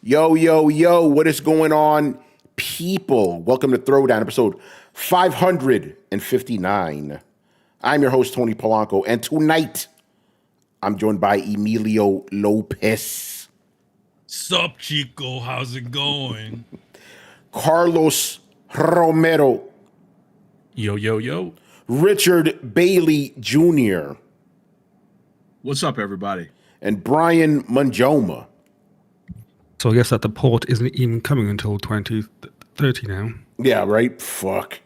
Yo, yo, yo, what is going on, people? Welcome to Throwdown, episode 559. I'm your host, Tony Polanco, and tonight I'm joined by Emilio Lopez, Sup, Chico? How's it going? Carlos Romero, Yo, yo, yo. Richard Bailey Jr., What's up, everybody? and Brian Manjoma. So I guess that the port isn't even coming until 2030 now. Yeah, right? Fuck.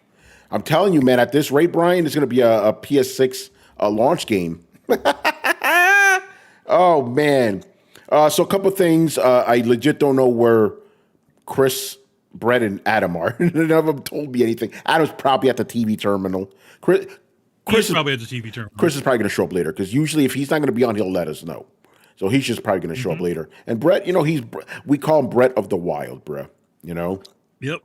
I'm telling you, man, at this rate, Brian, it's going to be a PS6 launch game. Oh, man. So a couple things. I legit don't know where Chris, Brett, and Adam are. None of them told me anything. Adam's probably at the TV terminal. Chris He's probably at the TV terminal. Chris is probably going to show up later because usually if he's not going to be on, he'll let us know. So he's just probably going to show up later. And Brett, you know, we call him Brett of the Wild, bro. You know. Yep.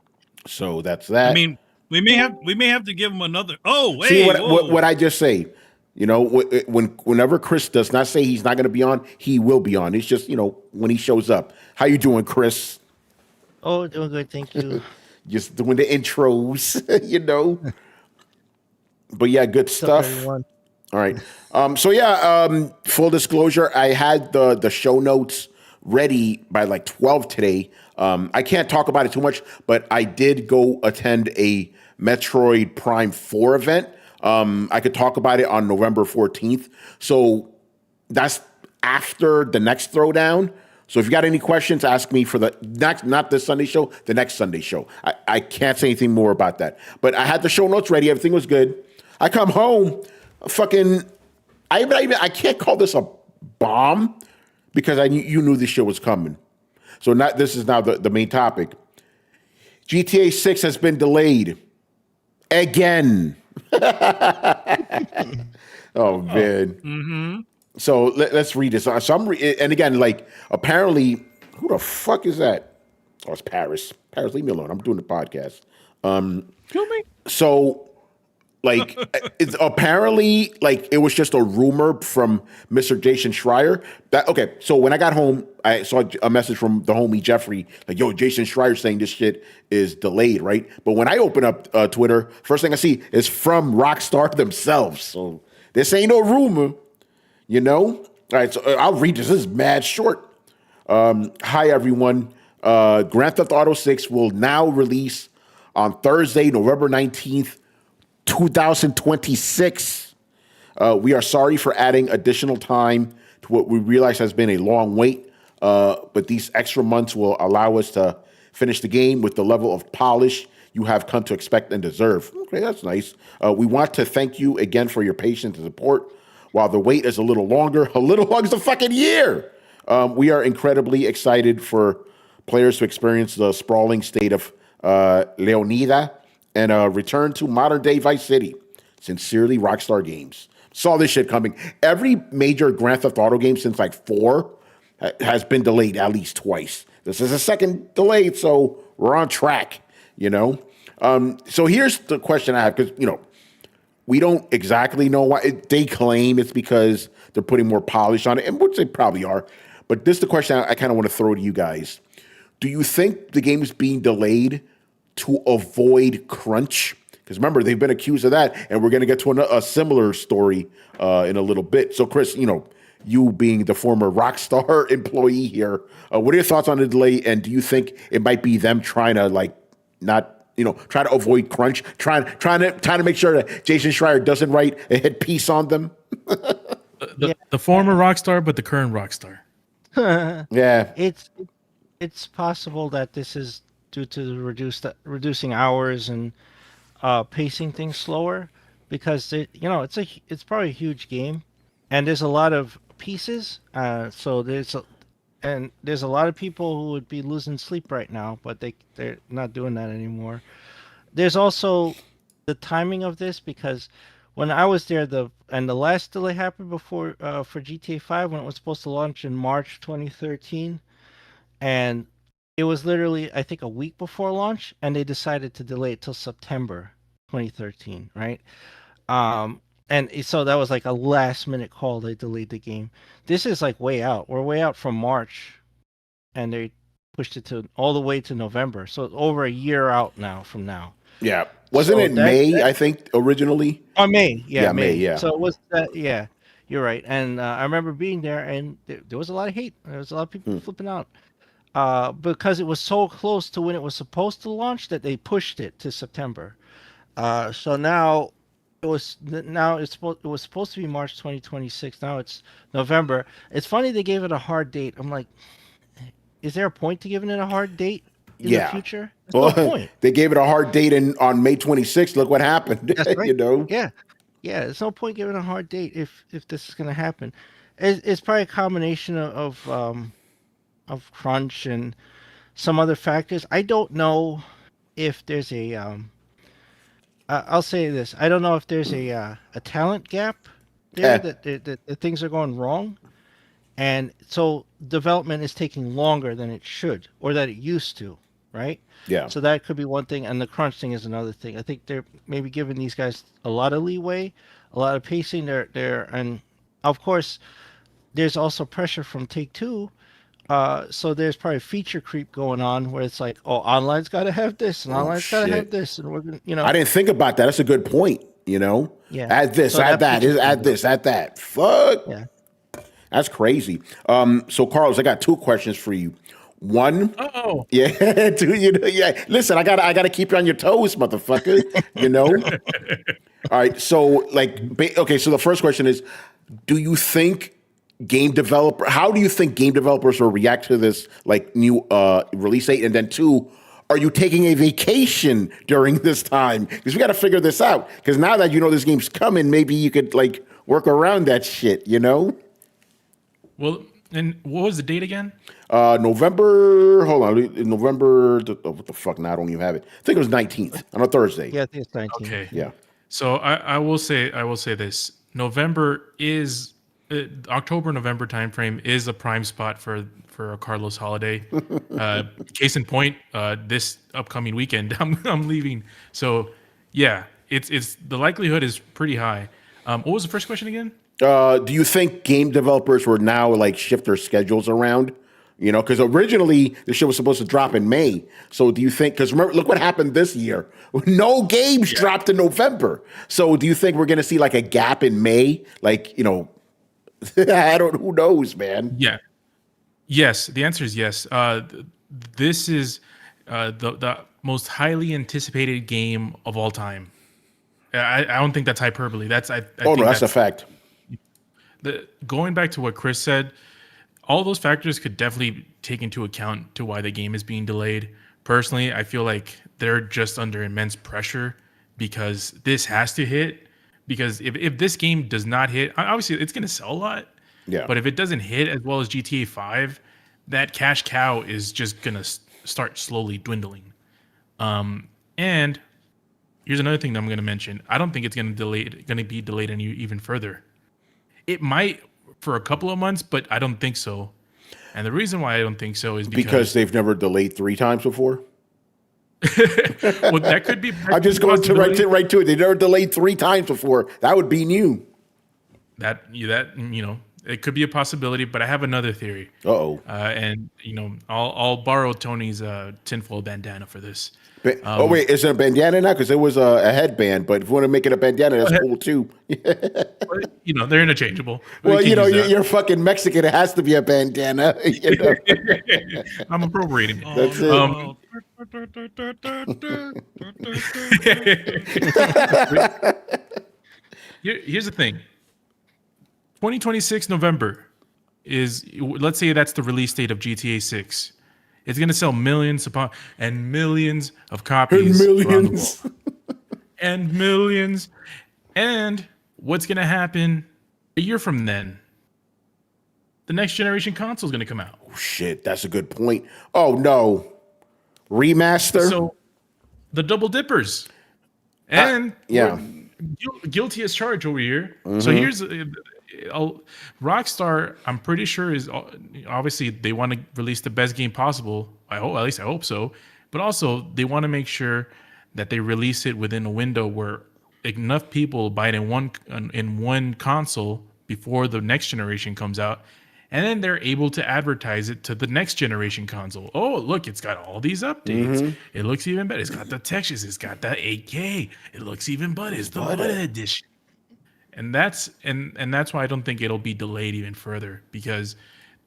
So that's that. I mean, we may have to give him another. Oh, See hey, what I just say. You know, whenever Chris does not say he's not going to be on, he will be on. It's just, you know, when he shows up. How you doing, Chris? Oh, doing good, thank you. Just doing the intros, you know. But yeah, good stuff. Everyone. All right. Full disclosure, I had the show notes ready by like 12 today. I can't talk about it too much, but I did go attend a Metroid Prime 4 event. I could talk about it on November 14th. So that's after the next Throwdown. So if you got any questions, ask me for the next, not this Sunday show, the next Sunday show. I can't say anything more about that. But I had the show notes ready. Everything was good. I come home, I can't call this a bomb because you knew this show was coming. So this is now the main topic. GTA 6 has been delayed again. Oh man. Mm-hmm. So let's read this. And again, like apparently, who the fuck is that? Oh, it's Paris. Paris, leave me alone. I'm doing the podcast. Kill me. So. Like, it's apparently, like, it was just a rumor from Mr. Jason Schreier. So when I got home, I saw a message from the homie Jeffrey, like, yo, Jason Schreier saying this shit is delayed, right? But when I open up Twitter, first thing I see is from Rockstar themselves. So this ain't no rumor, you know? All right, so I'll read this. This is mad short. Hi, everyone. Grand Theft Auto 6 will now release on Thursday, November 19th, 2026. We are sorry for adding additional time to what we realize has been a long wait, but these extra months will allow us to finish the game with the level of polish you have come to expect and deserve. Okay, that's nice. We want to thank you again for your patience and support. While the wait is a little longer is a fucking year. We are incredibly excited for players to experience the sprawling state of Leonida and a return to modern-day Vice City. Sincerely, Rockstar Games. Saw this shit coming. Every major Grand Theft Auto game since like 4 has been delayed at least twice. This is a second delayed, so we're on track, you know? So here's the question I have, because, you know, we don't exactly know why. They claim it's because they're putting more polish on it, and which they probably are. But this is the question I kind of want to throw to you guys. Do you think the game is being delayed to avoid crunch? Because remember, they've been accused of that, and we're going to get to a similar story in a little bit. So, Chris, you know, you being the former Rockstar employee here, what are your thoughts on the delay? And do you think it might be them trying to try to avoid crunch, trying to make sure that Jason Schreier doesn't write a hit piece on them? The former Rockstar, but the current Rockstar. Yeah, It's possible that this is due to reducing hours and pacing things slower, because it's probably a huge game, and there's a lot of pieces. So there's a lot of people who would be losing sleep right now, but they're not doing that anymore. There's also the timing of this, because when I was there, the last delay happened before for GTA 5 when it was supposed to launch in March 2013, and it was literally, I think, a week before launch, and they decided to delay it till September 2013, right? And so that was like a last minute call. They delayed the game. This is like way out. We're way out from March, and they pushed it to all the way to November. So it's over a year out now from now. Yeah. Wasn't So it May, I think, originally? Oh, May. Yeah, Yeah, May. May, yeah. So it was that. Yeah, you're right. And I remember being there, and there was a lot of hate. There was a lot of people flipping out because it was so close to when it was supposed to launch that they pushed it to September. So now it was supposed to be March 2026. Now it's November. It's funny they gave it a hard date. I'm like, is there a point to giving it a hard date in the future? There's no point. They gave it a hard date on May 26th. Look what happened. That's right. You know? Yeah. There's no point giving a hard date if this is going to happen. It's probably a combination of crunch and some other factors. I don't know if there's a I'll say this. I don't know if there's a talent gap there that things are going wrong, and so development is taking longer than it should or that it used to, right? Yeah. So that could be one thing, and the crunch thing is another thing. I think they're maybe giving these guys a lot of leeway, a lot of pacing. And of course, there's also pressure from Take-Two. So there's probably feature creep going on where it's like, oh, online's got to have this, and online's got to have this, and we're gonna, I didn't think about that. That's a good point. Yeah. Add this, So add that, add this, add that. Fuck. Yeah. That's crazy. So Carlos, I got 2 questions for you. One, yeah, 2, yeah. Listen, I gotta keep you on your toes, motherfucker. All right. So, okay. So the first question is, do you think how do you think game developers will react to this new release date? And then 2, are you taking a vacation during this time? Because we got to figure this out. Because now that this game's coming, maybe you could work around that shit. Well, and what was the date again? November. Hold on, November. What the fuck? Now I don't even have it. I think it was 19th on a Thursday. Yeah, I think it's 19. Okay. Yeah. So I will say this. November is October, November timeframe is a prime spot for a Carlos holiday. Case in point, this upcoming weekend, I'm leaving. So yeah, it's the likelihood is pretty high. What was the first question again? Do you think game developers will now shift their schedules around? Because originally the shit was supposed to drop in May. So do you think? Because remember, look what happened this year. No games dropped in November. So do you think we're going to see a gap in May? I don't. Who knows, man? Yeah. Yes. The answer is yes. This is the most highly anticipated game of all time. I don't think that's hyperbole. That's that's a fact. Going back to what Chris said, all those factors could definitely take into account to why the game is being delayed. Personally, I feel like they're just under immense pressure because this has to hit. Because if this game does not hit, obviously it's going to sell a lot. Yeah. But if it doesn't hit as well as GTA 5, that cash cow is just going to start slowly dwindling. And here's another thing that I'm going to mention. I don't think it's going to be delayed any even further. It might for a couple of months, but I don't think so. And the reason why I don't think so is because they've never delayed 3 times before. Well, that could be. I'm just going right to it. They never delayed 3 times before. That would be new. That it could be a possibility, but I have another theory. And I'll borrow Tony's tinfoil bandana for this. Wait, is it a bandana now? Because it was a headband, but if you want to make it a bandana, that's cool too. They're interchangeable. Well, you're fucking Mexican. It has to be a bandana. I'm appropriating it. That's it. Here's the thing. 2026 November is, let's say that's the release date of GTA 6. It's going to sell millions upon and millions of copies and millions. around the world. And millions. And what's going to happen a year from then? The next generation console is going to come out. Oh, shit, that's a good point. Oh, no. Remaster? So, the double dippers. And guilty as charged over here. Mm-hmm. So here's Rockstar, I'm pretty sure is obviously they want to release the best game possible. I hope so. But also they want to make sure that they release it within a window where enough people buy it in one console before the next generation comes out, And then they're able to advertise it to the next generation console. Oh, look, it's got all these updates. It looks even better. It's got the textures. It's got the 8K. It looks even better. It's the Butter Edition. And that's why I don't think it'll be delayed even further, because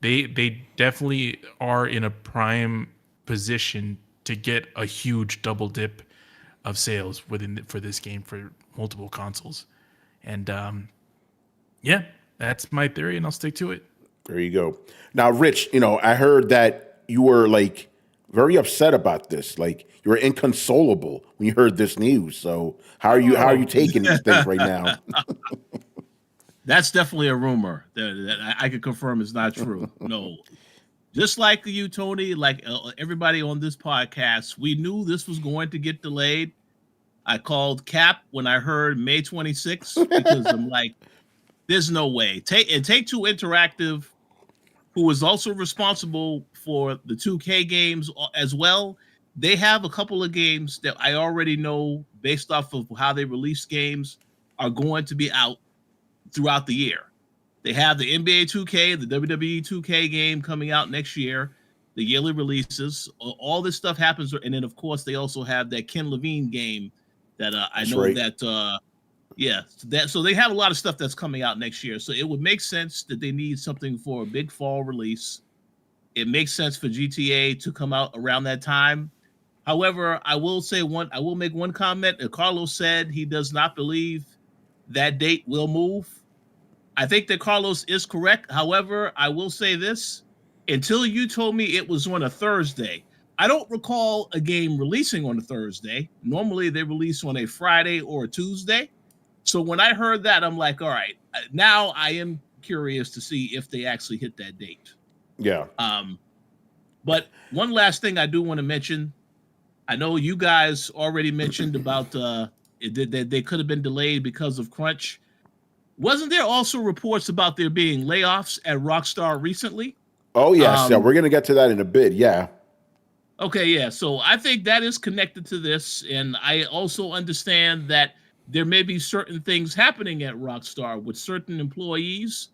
they definitely are in a prime position to get a huge double dip of sales for this game for multiple consoles. And yeah, that's my theory, and I'll stick to it. There you go. Now, Rich, I heard that you were like very upset about this. Like you were inconsolable when you heard this news. So how are you taking these things right now? That's definitely a rumor that I can confirm is not true. No, just like you, Tony, like everybody on this podcast, we knew this was going to get delayed. I called Cap when I heard May 26th because I'm like, there's no way. Take-Two Interactive, who is also responsible for the 2K games as well, they have a couple of games that I already know based off of how they release games are going to be out throughout the year. They have the NBA 2K, the WWE 2K game coming out next year, the yearly releases. All this stuff happens. And then, of course, they also have that Ken Levine game that I know right. So they have a lot of stuff that's coming out next year. So it would make sense that they need something for a big fall release. It makes sense for GTA to come out around that time. However, I will make one comment. Carlos said he does not believe that date will move. I think that Carlos is correct. However, I will say this. Until you told me it was on a Thursday, I don't recall a game releasing on a Thursday. Normally, they release on a Friday or a Tuesday. So when I heard that, I'm like, all right, now I am curious to see if they actually hit that date. Yeah. But one last thing I do want to mention. I know you guys already mentioned about that they could have been delayed because of crunch. Wasn't there also reports about there being layoffs at Rockstar recently? Oh, yes. Yeah, we're going to get to that in a bit. Yeah. Okay, yeah. So I think that is connected to this. And I also understand that there may be certain things happening at Rockstar with certain employees.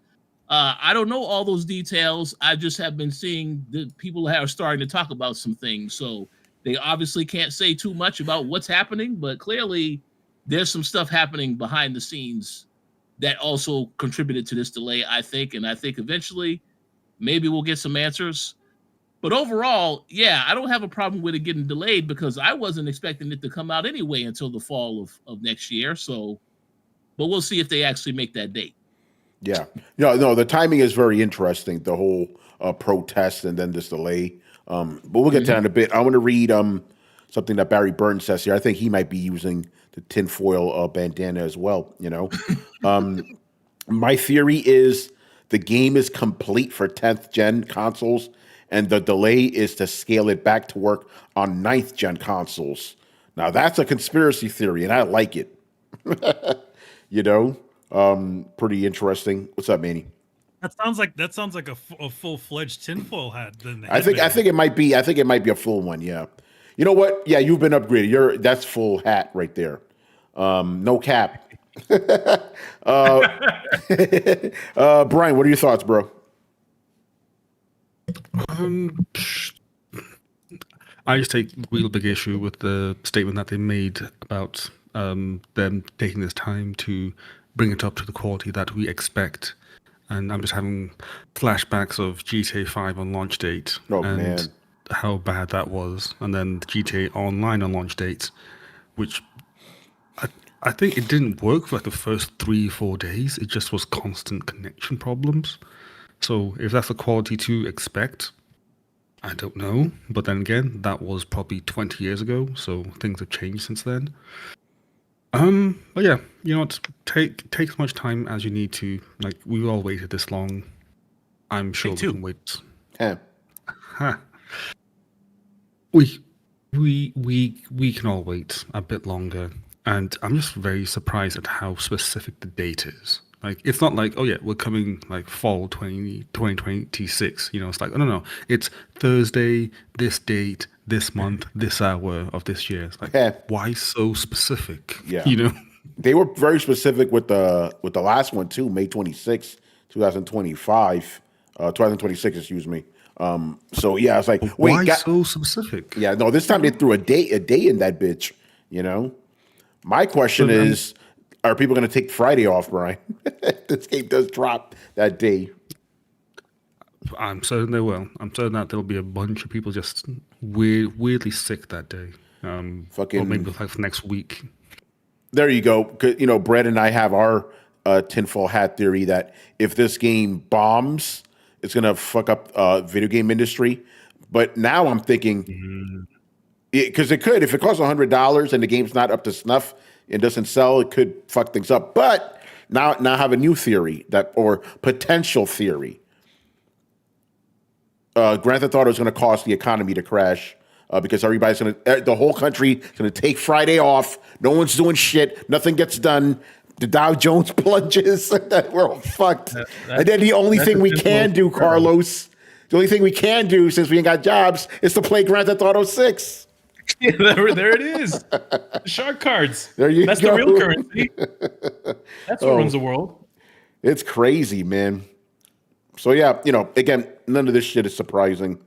I don't know all those details. I just have been seeing the people are starting to talk about some things. So they obviously can't say too much about what's happening, but clearly there's some stuff happening behind the scenes that also contributed to this delay, I think. And I think eventually maybe we'll get some answers. But overall, yeah, I don't have a problem with it getting delayed because I wasn't expecting it to come out anyway until the fall of next year. So, but we'll see if they actually make that date. Yeah. No, the timing is very interesting, the whole protest and then this delay. But we'll get to that in a bit. I want to read something that Barry Burns says here. I think he might be using the tinfoil bandana as well, My theory is the game is complete for 10th gen consoles, and the delay is to scale it back to work on 9th gen consoles. Now, that's a conspiracy theory, and I like it. Pretty interesting. What's up, Manny? That sounds like a full-fledged tinfoil hat. I think it might be. I think it might be a full one. Yeah. You know what? Yeah, you've been upgraded. That's full hat right there. No cap. Brian, what are your thoughts, bro? I just take real big issue with the statement that they made about them taking this time to bring it up to the quality that we expect. And I'm just having flashbacks of GTA 5 on launch date and how bad that was. And then the GTA Online on launch date, which I think it didn't work for like the first 3-4 days. It just was constant connection problems. So if that's the quality to expect, I don't know. But then again, that was probably 20 years ago. So things have changed since then. But yeah, you know what? Take as much time as you need to. Like, we've all waited this long. I'm sure we can wait. Yeah. Huh. We can all wait a bit longer. And I'm just very surprised at how specific the date is. Like, it's not like, oh yeah, we're coming like fall 2026. It's like, no. It's Thursday, this date, this month, this hour of this year. It's like, why so specific? Yeah. They were very specific with the last one too, May 26, 2025. 2026. Excuse me. So yeah, I was like, wait, Why so specific? yeah, no, this time they threw a day in that bitch. You know, my question is, are people going to take Friday off, Brian? This game does drop that day. I'm certain they will. I'm certain that there'll be a bunch of people just weirdly sick that day. Or maybe like next week. There you go. 'Cause, you know, Brett and I have our tinfoil hat theory that if this game bombs, it's going to fuck up video game industry. But now I'm thinking, because it could, if it costs $100 and the game's not up to snuff and doesn't sell, it could fuck things up. But now I have a new theory or potential theory. Grand Theft Auto is going to cause the economy to crash because the whole country is going to take Friday off. No one's doing shit. Nothing gets done. The Dow Jones plunges. We're all fucked. And then the only thing we can do, Carlos, the only thing we can do since we ain't got jobs is to play Grand Theft Auto 6. Yeah, there it is. The shark cards. That's the real currency. That's what runs the world. It's crazy, man. So yeah, you know, again, none of this shit is surprising.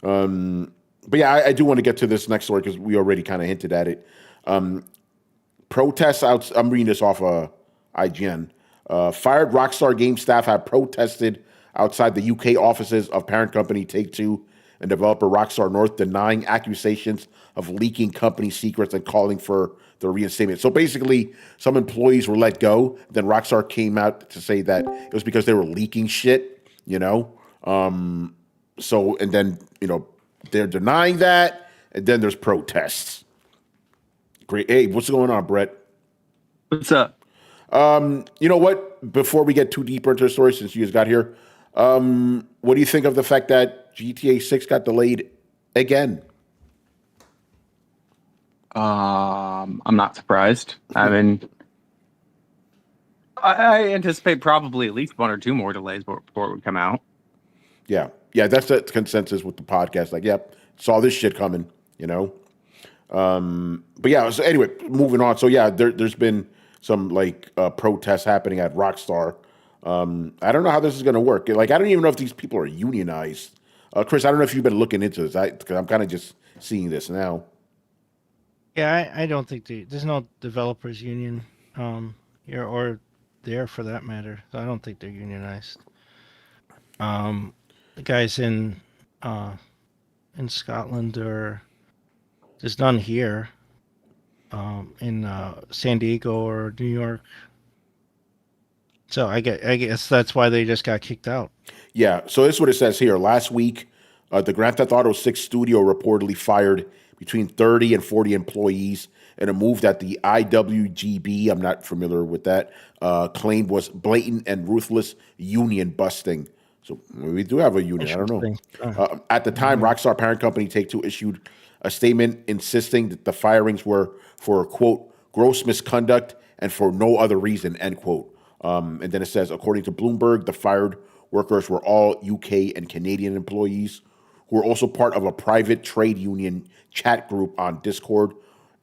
But yeah, I do want to get to this next story because we already kind of hinted at it. Protests out. I'm reading this off IGN. Fired Rockstar Games staff have protested outside the UK offices of parent company Take-Two and developer Rockstar North, denying accusations of leaking company secrets and calling for the reinstatement. So basically, some employees were let go. Then Rockstar came out to say that it was because they were leaking shit. You know, so and then you know they're denying that, and then there's protests. Great. Hey, what's going on, Brett? What's up? You know what? Before we get too deeper into the story, since you guys got here, what do you think of the fact that GTA 6 got delayed again? I'm not surprised. I mean, I anticipate probably at least one or two more delays before it would come out. Yeah, that's the consensus with the podcast. Like, yep, saw this shit coming, you know. But yeah, so anyway, moving on. So yeah, there's been some like protests happening at Rockstar. I don't know how this is going to work. Like, I don't even know if these people are unionized. Chris, I don't know if you've been looking into this, because I'm kind of just seeing this now. Yeah, I don't think there's no developers union here or there for that matter. So I don't think they're unionized. The guys in Scotland or there's none here. In San Diego or New York. So I guess that's why they just got kicked out. Yeah, so this is what it says here. Last week, the Grand Theft Auto 6 studio reportedly fired between 30 and 40 employees in a move that the IWGB, I'm not familiar with that, claimed was blatant and ruthless union busting. So we do have a union. I don't know. At the time, Rockstar parent company Take-Two issued a statement insisting that the firings were for, quote, gross misconduct and for no other reason, end quote. And then it says, according to Bloomberg, the fired workers were all UK and Canadian employees who were also part of a private trade union chat group on Discord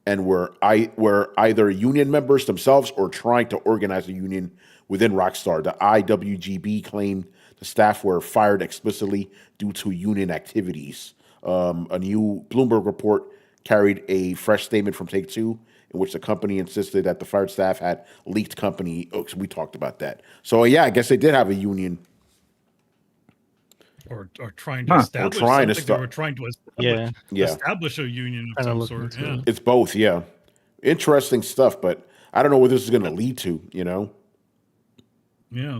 and were either union members themselves or trying to organize a union within Rockstar. The IWGB claimed the staff were fired explicitly due to union activities. A new Bloomberg report carried a fresh statement from Take-Two in which the company insisted that the fired staff had leaked company. Oh, so we talked about that. So yeah, I guess they did have a union. Or trying to establish something. They were trying to establish a union of some sort. Yeah. It's both, yeah. Interesting stuff, but I don't know what this is going to lead to, you know? Yeah.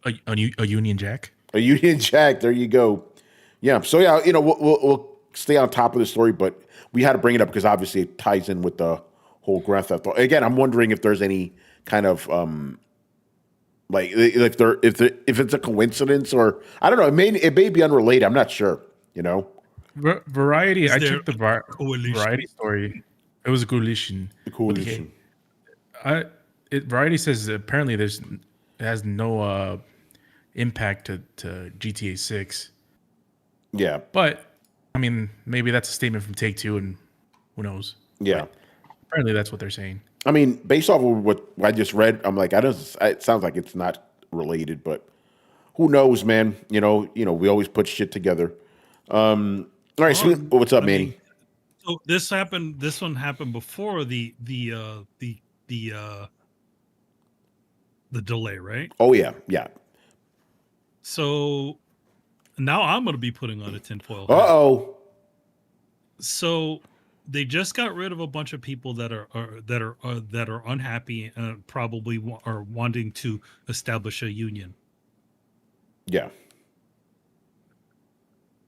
A Union Jack? A Union Jack, there you go. Yeah, so yeah, you know, we'll stay on top of the story, but we had to bring it up because obviously it ties in with the whole Grand Theft Auto. Again, I'm wondering if there's any kind of like if it's a coincidence or I don't know. It may be unrelated. I'm not sure. You know, Variety. I checked the Variety story. It was a coalition. The coalition. Okay. Variety says apparently it has no impact to GTA 6. Yeah, but I mean, maybe that's a statement from Take-Two, and who knows? Yeah, but apparently that's what they're saying. I mean, based off of what I just read, I'm like, it sounds like it's not related, but who knows, man? You know, we always put shit together. All right, what's up, Manny? So this happened. This one happened before the delay, right? Oh yeah. So now I'm going to be putting on a tinfoil hat. Uh-oh. So they just got rid of a bunch of people that are unhappy and probably are wanting to establish a union. Yeah.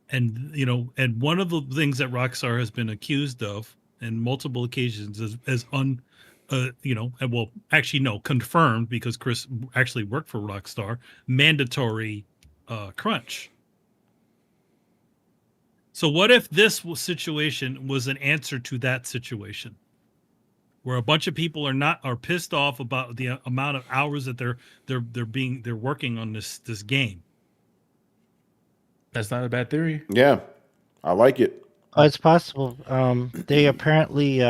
And and one of the things that Rockstar has been accused of in multiple occasions as confirmed, because Chris actually worked for Rockstar, mandatory crunch. So what if this situation was an answer to that situation, where a bunch of people are pissed off about the amount of hours that they're working on this game? That's not a bad theory. Yeah, I like it. Oh, it's possible. They apparently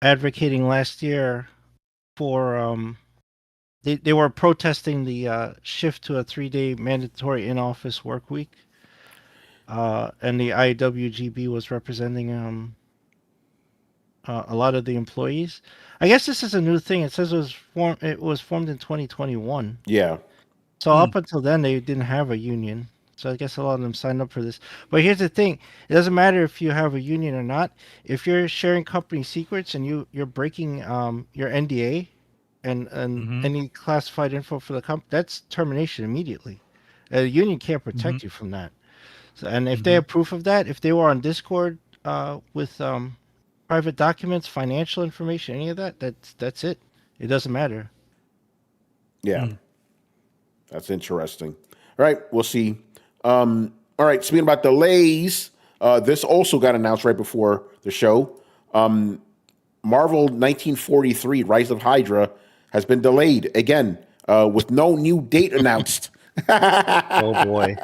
advocating last year for they were protesting the shift to a 3-day mandatory in-office work week. And the IWGB was representing a lot of the employees. I guess this is a new thing. It says it was formed in 2021. Yeah. So up until then, they didn't have a union. So I guess a lot of them signed up for this. But here's the thing: it doesn't matter if you have a union or not. If you're sharing company secrets and you're breaking your NDA and any classified info for the company, that's termination immediately. A union can't protect you from that. So, and if they have proof of that, if they were on Discord with private documents, financial information, any of that, that's it. It doesn't matter. Yeah. That's interesting. All right, we'll see. All right, speaking about delays, this also got announced right before the show. Marvel 1943, Rise of Hydra, has been delayed again with no new date announced. Oh, boy.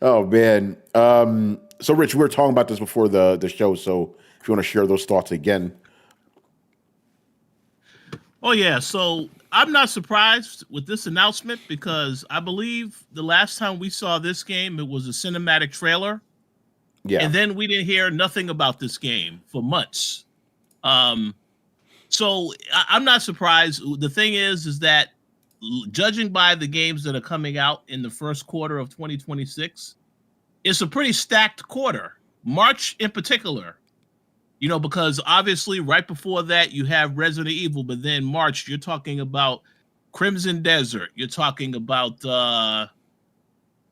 Oh, man. So, Rich, we were talking about this before the show, so if you want to share those thoughts again. Oh, yeah. So I'm not surprised with this announcement, because I believe the last time we saw this game, it was a cinematic trailer. Yeah. And then we didn't hear nothing about this game for months. So I'm not surprised. The thing is that judging by the games that are coming out in the first quarter of 2026, it's a pretty stacked quarter. March in particular. Because obviously right before that you have Resident Evil, but then March you're talking about Crimson Desert. You're talking about the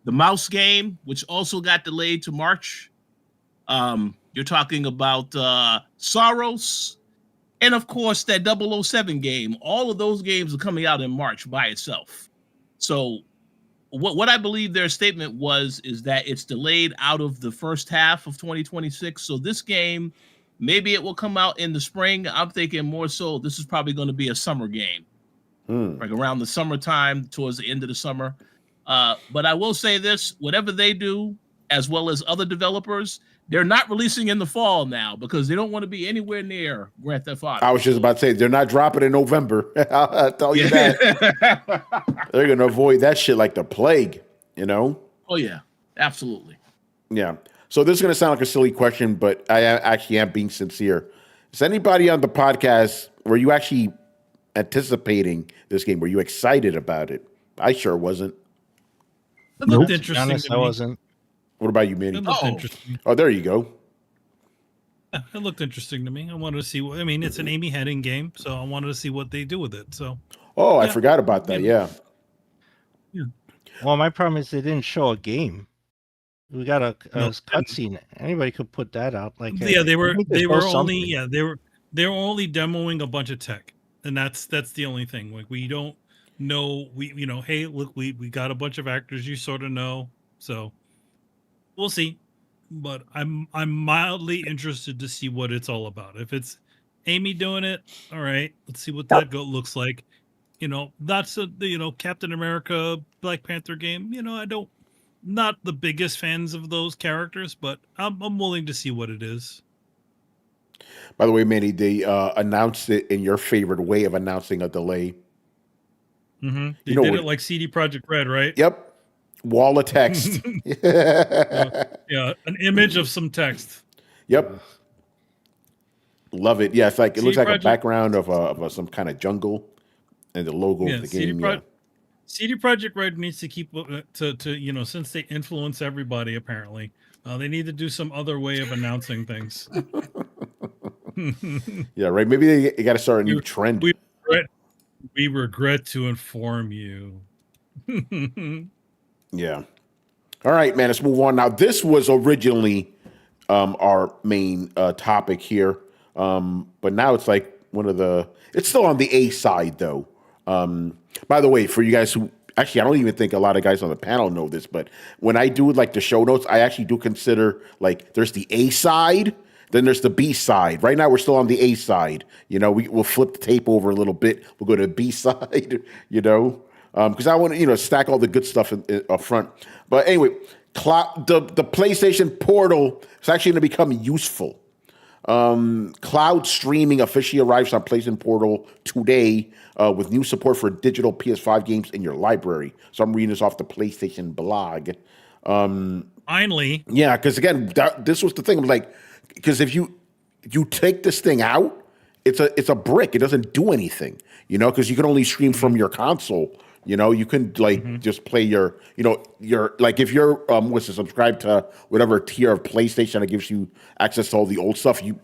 Mouse game, which also got delayed to March. You're talking about Soros, and of course that 007 game. All of those games are coming out in March by itself. So what I believe their statement is that it's delayed out of the first half of 2026. So this game, maybe it will come out in the spring. I'm thinking more so this is probably going to be a summer game, like around the summertime, towards the end of the summer. But I will say this: whatever they do, as well as other developers, they're not releasing in the fall now because they don't want to be anywhere near Grand Theft Auto. I was just about to say they're not dropping in November. I'll tell you that. They're going to avoid that shit like the plague, Oh, yeah, absolutely. Yeah. So this is going to sound like a silly question, but I actually am being sincere. Is anybody on the podcast, were you actually anticipating this game? Were you excited about it? I sure wasn't. It looked interesting. Honest, I wasn't. What about you, Manny? It looked interesting. Oh, there you go. Yeah, it looked interesting to me. I wanted to see. It's an Amy Hennig game, so I wanted to see what they do with it. So. Oh, I forgot about that. Yeah. Well, my problem is they didn't show a game. We got a cutscene. Anybody could put that out. They were only demoing a bunch of tech, and that's the only thing. Like, we don't know. Hey, look, we got a bunch of actors you sort of know, so we'll see. But I'm mildly interested to see what it's all about. If it's Amy doing it, all right, let's see what that looks like. That's Captain America, Black Panther game. Not the biggest fans of those characters, but I'm willing to see what it is. By the way, Manny, they announced it in your favorite way of announcing a delay. They You know did what- it like CD Projekt Red, right? Yep. Wall of text. Yeah, an image of some text. Yep. Love it. Yeah, it's like it looks CD like a Projekt- background of some kind of jungle and the logo of the game. Yeah. CD Projekt Red needs to keep to since they influence everybody apparently, they need to do some other way of announcing things. Yeah, right. Maybe they got to start a new trend. We regret to inform you. Yeah. All right, man. Let's move on. Now, this was originally our main topic here, but now it's like it's still on the A side, though. By the way, for you guys who actually, I don't even think a lot of guys on the panel know this, but when I do like the show notes, I actually do consider like there's the A side, then there's the B side. Right now, we're still on the A side. We'll flip the tape over a little bit. We'll go to the B side. Because I want to stack all the good stuff up front. But anyway, the PlayStation Portal is actually going to become useful. Cloud streaming officially arrives on PlayStation Portal today with new support for digital PS5 games in your library. So I'm reading this off the PlayStation blog. Finally. Yeah, because again, this was the thing. Because if you take this thing out, it's a brick. It doesn't do anything, because you can only stream from your console. You can just play your if you're subscribed to whatever tier of PlayStation that gives you access to all the old stuff, you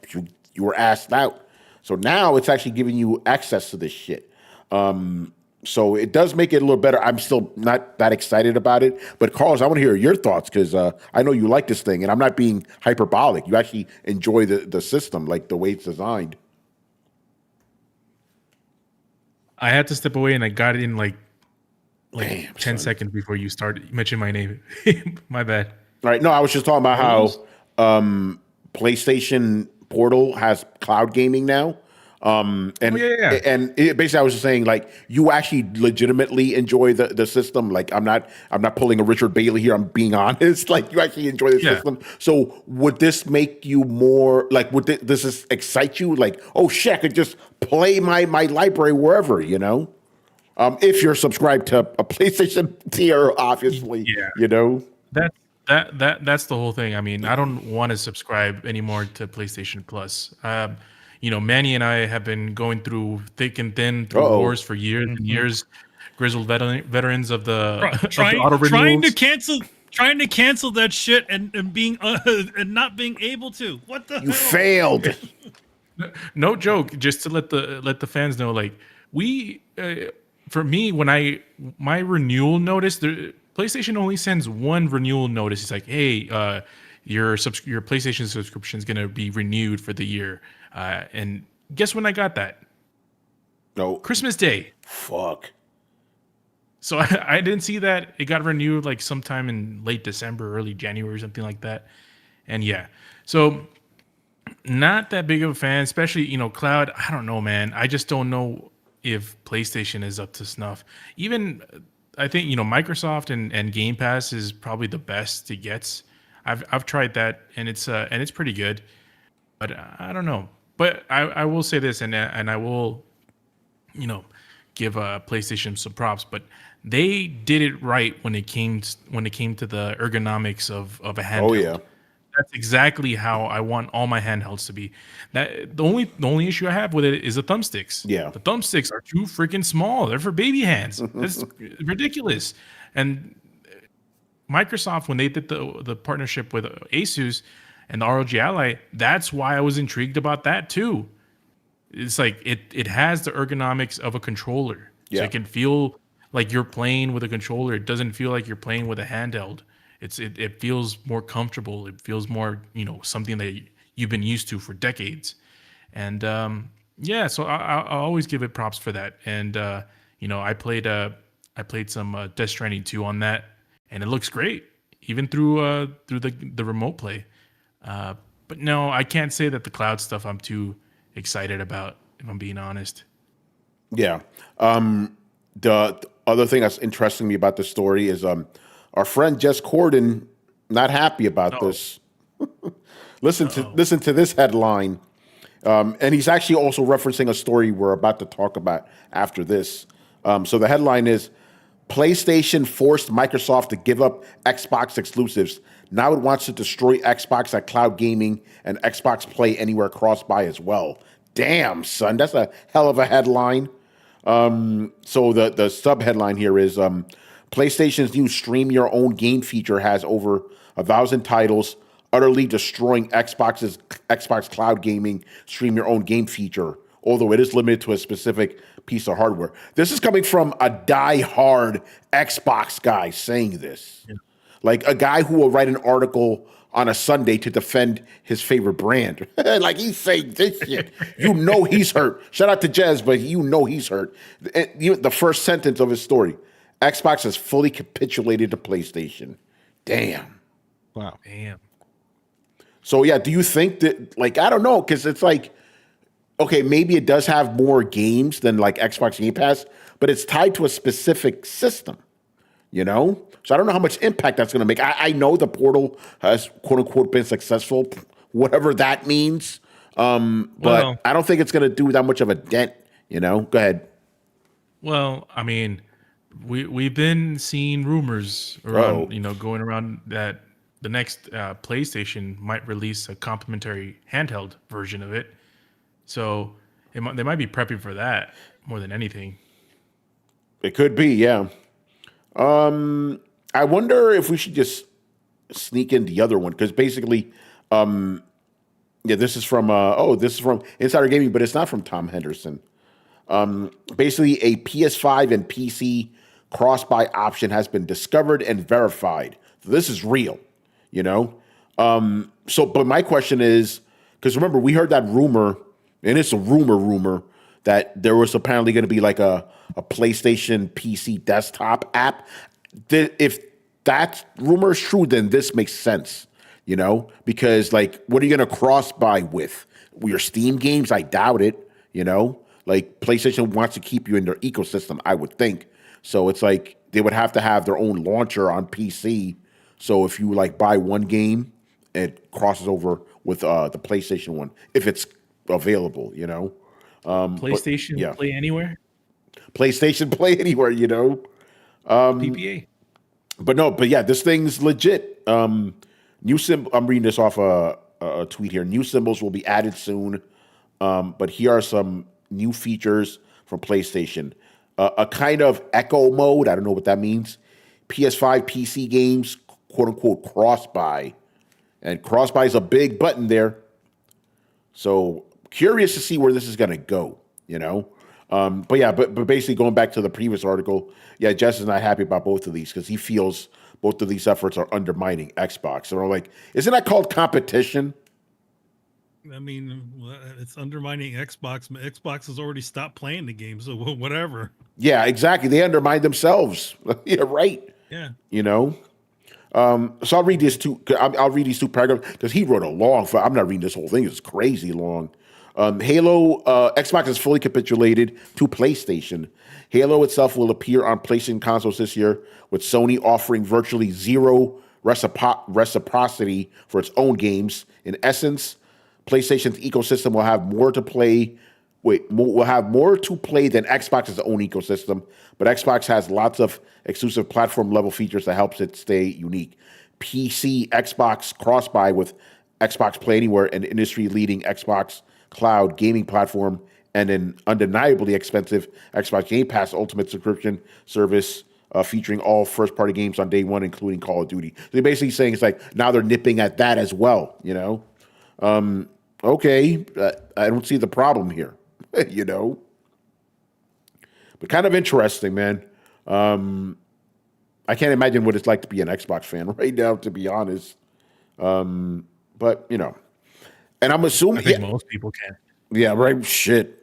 were asked out. So now it's actually giving you access to this shit. So it does make it a little better. I'm still not that excited about it. But Carlos, I want to hear your thoughts because I know you like this thing, and I'm not being hyperbolic. You actually enjoy the system, like the way it's designed. I had to step away, and I got it in like Damn, 10 seconds before you mentioned my name. My bad. All right. No, I was just talking about how PlayStation Portal has cloud gaming now. And basically I was just saying you actually legitimately enjoy the system. I'm not pulling a Richard Bailey here. I'm being honest. You actually enjoy the system. So would this make you more would this excite you? Oh shit, I could just play my library wherever, if you're subscribed to a PlayStation tier, obviously, That's the whole thing. I mean, I don't want to subscribe anymore to PlayStation Plus. Manny and I have been going through thick and thin through wars for years and years. Grizzled veterans of the auto renewals. Trying to cancel that shit and being and not being able to. What the hell? You failed. No joke. Just to let the fans know, for me, when my renewal notice, the PlayStation only sends one renewal notice. It's like, hey, your PlayStation subscription is gonna be renewed for the year. And guess when I got that? No. Christmas Day. Fuck. So I didn't see that. It got renewed sometime in late December, early January, something like that. And yeah, so not that big of a fan, especially cloud. I don't know, man. I just don't know if PlayStation is up to snuff. Even I think Microsoft and Game Pass is probably the best it gets. I've tried that and it's pretty good, but I don't know. But I will say this, and I will give PlayStation some props, but they did it right when it came to the ergonomics of a handheld. Oh yeah. That's exactly how I want all my handhelds to be. That the only issue I have with it is the thumbsticks. Yeah. The thumbsticks are too freaking small. They're for baby hands. That's ridiculous. And Microsoft, when they did the partnership with Asus and the ROG Ally, that's why I was intrigued about that too. It's it has the ergonomics of a controller. Yeah. So it can feel like you're playing with a controller. It doesn't feel like you're playing with a handheld. It feels more comfortable. It feels more, something that you've been used to for decades. And so I'll always give it props for that. And I played some Death Stranding 2 on that, and it looks great, even through the remote play. But no, I can't say that the cloud stuff I'm too excited about, if I'm being honest. Yeah. The other thing that's interesting me about the story is our friend Jess Corden not happy about this. Listen to this headline, and he's actually also referencing a story we're about to talk about after this. So the headline is PlayStation forced Microsoft to give up Xbox exclusives. Now it wants to destroy Xbox at cloud gaming and Xbox Play Anywhere cross-buy as well. Damn, son, that's a hell of a headline. So the sub-headline here is PlayStation's new Stream Your Own Game feature has over 1,000 titles, utterly destroying Xbox cloud gaming Stream Your Own Game feature, although it is limited to a specific piece of hardware. This is coming from a die-hard Xbox guy saying this. Yeah. Like a guy who will write an article on a Sunday to defend his favorite brand. Like he's saying this shit. You know he's hurt. Shout out to Jez, but you know he's hurt. The first sentence of his story, Xbox has fully capitulated to PlayStation. Damn. Wow. Damn. So yeah, do you think that, like, I don't know, because it's like, okay, maybe it does have more games than like Xbox Game Pass, but it's tied to a specific system, you know? So I don't know how much impact that's going to make. I know the portal has, quote unquote, been successful, whatever that means. But I don't think it's going to do that much of a dent, you know? Go ahead. Well, I mean, we've been seeing rumors around, going around that the next PlayStation might release a complimentary handheld version of it. So they might be prepping for that more than anything. It could be, yeah. I wonder if we should just sneak in the other one, because basically, this is from Insider Gaming, but it's not from Tom Henderson. Basically, a PS5 and PC cross-buy option has been discovered and verified. So this is real, you know. But my question is, because remember, we heard that rumor, and it's a rumor that there was apparently going to be like a PlayStation PC desktop app. If that rumor is true, then this makes sense, you know, because like, what are you going to cross buy with? Your Steam games? I doubt it, you know, like PlayStation wants to keep you in their ecosystem, I would think. So it's like they would have to have their own launcher on PC. So if you like buy one game, it crosses over with the PlayStation one, if it's available, you know. PlayStation Play Anywhere? PlayStation Play Anywhere, you know. PPA. But yeah, this thing's legit. I'm reading this off a tweet here. New symbols will be added soon. But here are some new features from PlayStation. A kind of echo mode. I don't know what that means. PS5, PC games, quote unquote, cross-buy. And cross-buy is a big button there. So curious to see where this is going to go, you know. But basically going back to the previous article, yeah, Jess is not happy about both of these because he feels both of these efforts are undermining Xbox. So we're like, isn't that called competition? I mean, it's undermining Xbox. Xbox has already stopped playing the game, so whatever. Yeah, exactly. They undermine themselves. Yeah, right. Yeah. You know. So I'll read these two. I'll read these two paragraphs because he wrote a long. I'm not reading this whole thing. It's crazy long. Halo, Xbox has fully capitulated to PlayStation. Halo itself will appear on PlayStation consoles this year, with Sony offering virtually zero reciprocity for its own games. In essence, PlayStation's ecosystem will have more to play. Will have more to play than Xbox's own ecosystem, but Xbox has lots of exclusive platform-level features that helps it stay unique. PC, Xbox cross-buy with Xbox Play Anywhere, an industry-leading Xbox cloud gaming platform, and an undeniably expensive Xbox Game Pass Ultimate subscription service featuring all first-party games on day one, including Call of Duty. So they're basically saying it's like now they're nipping at that as well, you know? Okay, I don't see the problem here, you know? But kind of interesting, man. I can't imagine what it's like to be an Xbox fan right now, to be honest. But, you know. And I'm assuming... I think most people can. Yeah, right. Shit.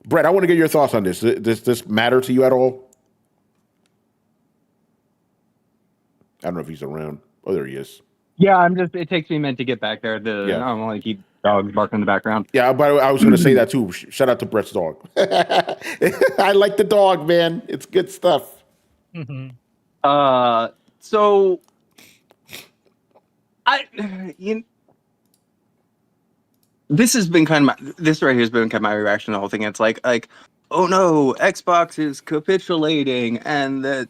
Brett, I want to get your thoughts on this. Does this matter to you at all? I don't know if he's around. Oh, there he is. Yeah, it takes me a minute to get back there. I don't want to keep dogs barking in the background. Yeah, but I was going to say that too. Shout out to Brett's dog. I like the dog, man. It's good stuff. Mm-hmm. So this has been this right here has been kind of my reaction to the whole thing. It's like oh no, Xbox is capitulating and that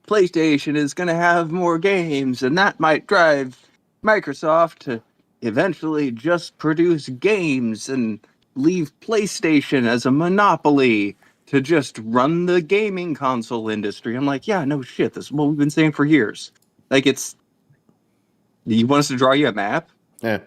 PlayStation is going to have more games, and that might drive Microsoft to eventually just produce games and leave PlayStation as a monopoly to just run the gaming console industry. I'm like, yeah, no shit. This is what we've been saying for years. Like, it's. You want us to draw you a map? Yeah.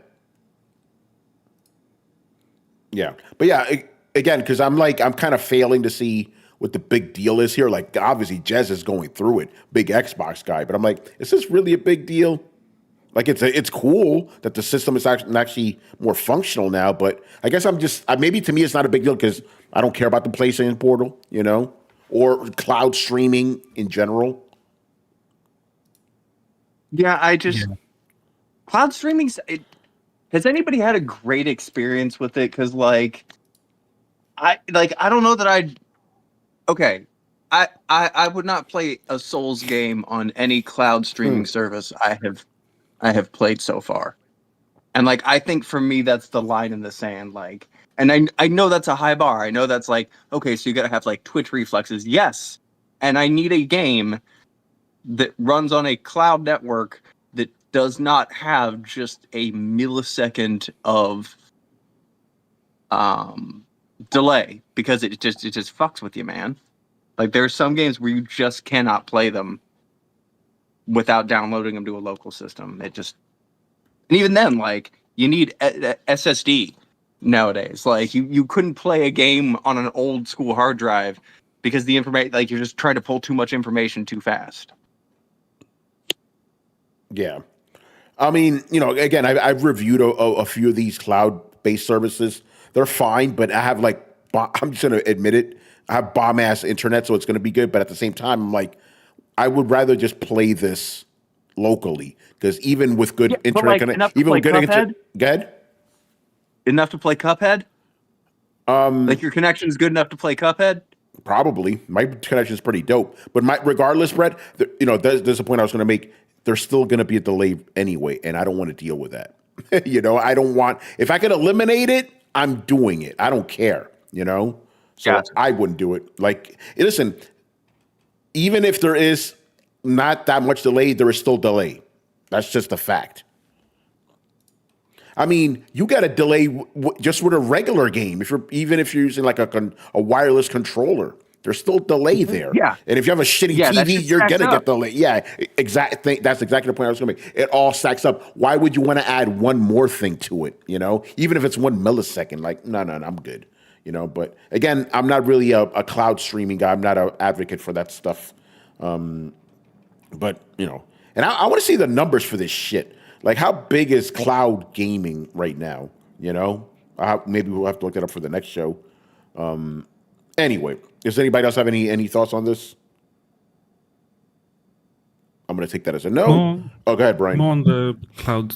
Yeah. But yeah, again, because I'm kind of failing to see what the big deal is here. Like, obviously, Jez is going through it, big Xbox guy. But I'm like, is this really a big deal? Like, it's cool that the system is actually more functional now. But I guess I'm just, maybe to me, it's not a big deal because I don't care about the PlayStation Portal, or cloud streaming in general. Yeah, cloud streaming. Has anybody had a great experience with it? Because I don't know that I'd. Okay, I would not play a Souls game on any cloud streaming service I have played so far, and I think for me that's the line in the sand. And I know that's a high bar. I know that's okay, so you gotta have Twitch reflexes. Yes, and I need a game that runs on a cloud network that does not have just a millisecond of delay, because it just fucks with you, man. There are some games where you just cannot play them without downloading them to a local system. And even then, you need SSD nowadays. You couldn't play a game on an old school hard drive because the information, you're just trying to pull too much information too fast. Yeah. I mean, again, I've reviewed a few of these cloud-based services. They're fine, but I have I'm just going to admit it, I have bomb-ass internet, so it's going to be good. But at the same time, I'm like, I would rather just play this locally, because even with good internet connection, even with good internet, go ahead. Enough to play Cuphead? Your connection is good enough to play Cuphead? Probably. My connection is pretty dope. But regardless, Brett, there's a point I was going to make. There's still going to be a delay anyway, and I don't want to deal with that. I don't want. If I could eliminate it, I'm doing it. I don't care. So gotcha. I wouldn't do it. Listen, even if there is not that much delay, there is still delay. That's just a fact. I mean, you got a delay just with a regular game. Even if you're using a wireless controller, there's still delay there. Yeah. And if you have a shitty TV, you're gonna get delay. Yeah, exactly. That's exactly the point I was gonna make. It all stacks up. Why would you want to add one more thing to it? Even if it's 1 millisecond. No, I'm good. But again, I'm not really a cloud streaming guy. I'm not an advocate for that stuff. But and I want to see the numbers for this shit. How big is cloud gaming right now? Maybe we'll have to look that up for the next show. Anyway, does anybody else have any thoughts on this? I'm going to take that as a no. Go ahead, Brian. More on the cloud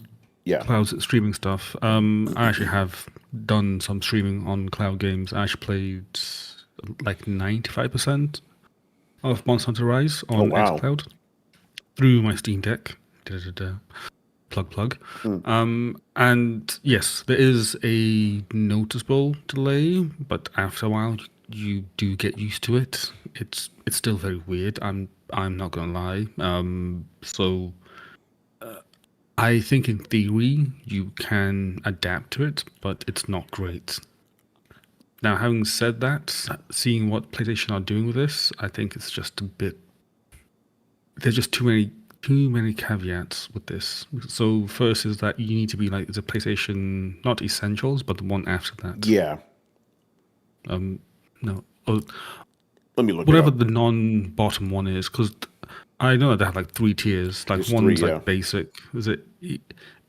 streaming stuff. I actually have done some streaming on cloud games. I actually played 95% of Monster Hunter Rise on xCloud through my Steam Deck. Plug. And yes, there is a noticeable delay, but after a while you do get used to it. It's still very weird. I'm not gonna lie. So I think in theory you can adapt to it, but it's not great. Now, having said that, seeing what PlayStation are doing with this, I think it's just a bit. There's just too many caveats with this. So first is that you need to be it's a PlayStation, not Essentials, but the one after that. Yeah. No. Let me look. Whatever the non-bottom one is, because I know that they have 3 tiers. One's basic. Is it